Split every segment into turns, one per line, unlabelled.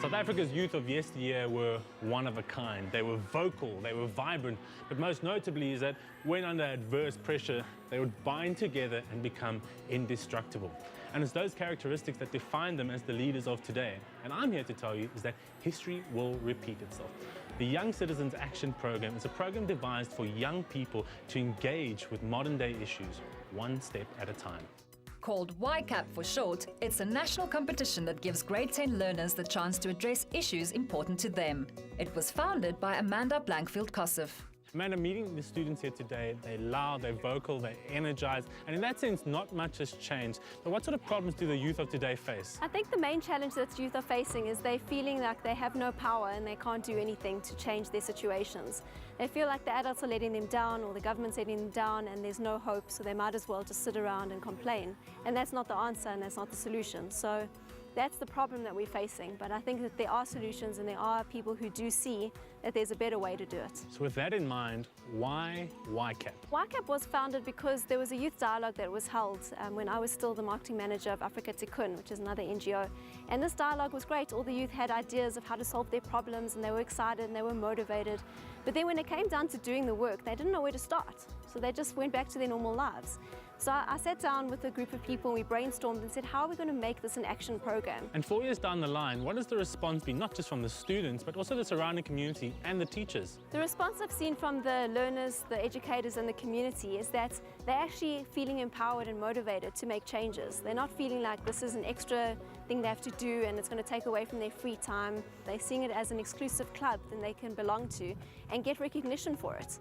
South Africa's youth of yesteryear were one of a kind. They were vocal, they were vibrant, but most notably is that when under adverse pressure, they would bind together and become indestructible. And it's those characteristics that define them as the leaders of today. And I'm here to tell you is that history will repeat itself. The Young Citizens Action Program is a program devised for young people to engage with modern day issues, one step at a time.
Called YCAP for short, it's a national competition that gives grade 10 learners the chance to address issues important to them. It was founded by Amanda Blankfield-Kossef.
Amanda, meeting the students here today, they're loud, they're vocal, they're energized, and in that sense, not much has changed. But what sort of problems do the youth of today face?
I think the main challenge that youth are facing is they're feeling like they have no power and they can't do anything to change their situations. They feel like the adults are letting them down or the government's letting them down and there's no hope, so they might as well just sit around and complain. And that's not the answer and that's not the solution. So that's the problem that we're facing, but I think that there are solutions and there are people who do see that there's a better way to do it.
So with that in mind, why YCAP?
YCAP was founded because there was a youth dialogue that was held when I was still the marketing manager of Africa Tikkun, which is another NGO. And this dialogue was great. All the youth had ideas of how to solve their problems and they were excited and they were motivated. But then when it came down to doing the work, they didn't know where to start. So they just went back to their normal lives. So I sat down with a group of people, we brainstormed and said, how are we going to make this an action program?
And 4 years down the line, what has the response been, not just from the students, but also the surrounding community and the teachers?
The response I've seen from the learners, the educators and the community is that they're actually feeling empowered and motivated to make changes. They're not feeling like this is an extra thing they have to do and it's going to take away from their free time. They're seeing it as an exclusive club that they can belong to and get recognition for it.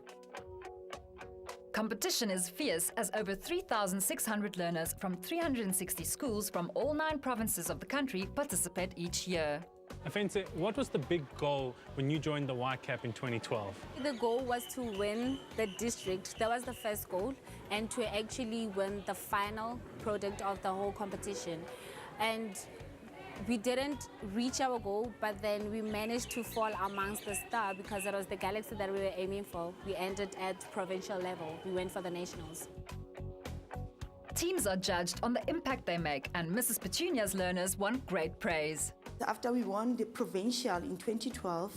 Competition is fierce as over 3,600 learners from 360 schools from all 9 provinces of the country participate each year.
Afense, what was the big goal when you joined the YCAP in 2012?
The goal was to win the district. That was the first goal, and to actually win the final product of the whole competition. And we didn't reach our goal, but then we managed to fall amongst the star because it was the galaxy that we were aiming for. We ended at provincial level. We went for the nationals.
Teams are judged on the impact they make, and Mrs. Petunia's learners want great praise.
After we won the provincial in 2012,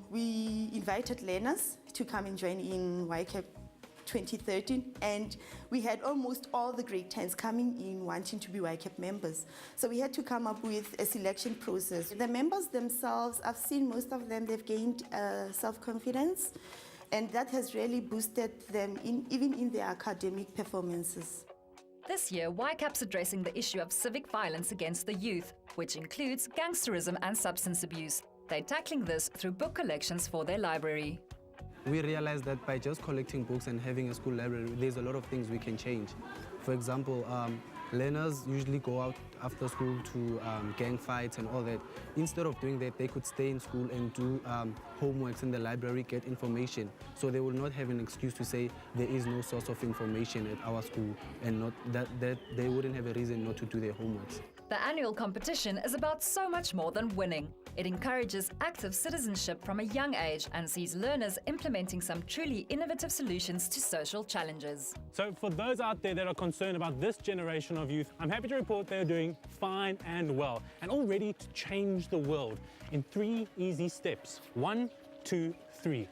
we invited learners to come and join in YCAP 2013, and we had almost all the grade 10s coming in wanting to be YCAP members. So we had to come up with a selection process. The members themselves, I've seen most of them, they've gained self-confidence, and that has really boosted them even in their academic performances.
This year, YCAP's addressing the issue of civic violence against the youth, which includes gangsterism and substance abuse. They're tackling this through book collections for their library.
We realized that by just collecting books and having a school library, there's a lot of things we can change. For example, learners usually go out after school to gang fights and all that. Instead of doing that, they could stay in school and do homeworks in the library, get information. So they will not have an excuse to say there is no source of information at our school, and not that they wouldn't have a reason not to do their homeworks.
The annual competition is about so much more than winning. It encourages active citizenship from a young age and sees learners implementing some truly innovative solutions to social challenges.
So for those out there that are concerned about this generation of youth, I'm happy to report they're doing fine and well and all ready to change the world in 3 easy steps. 1, 2, 3.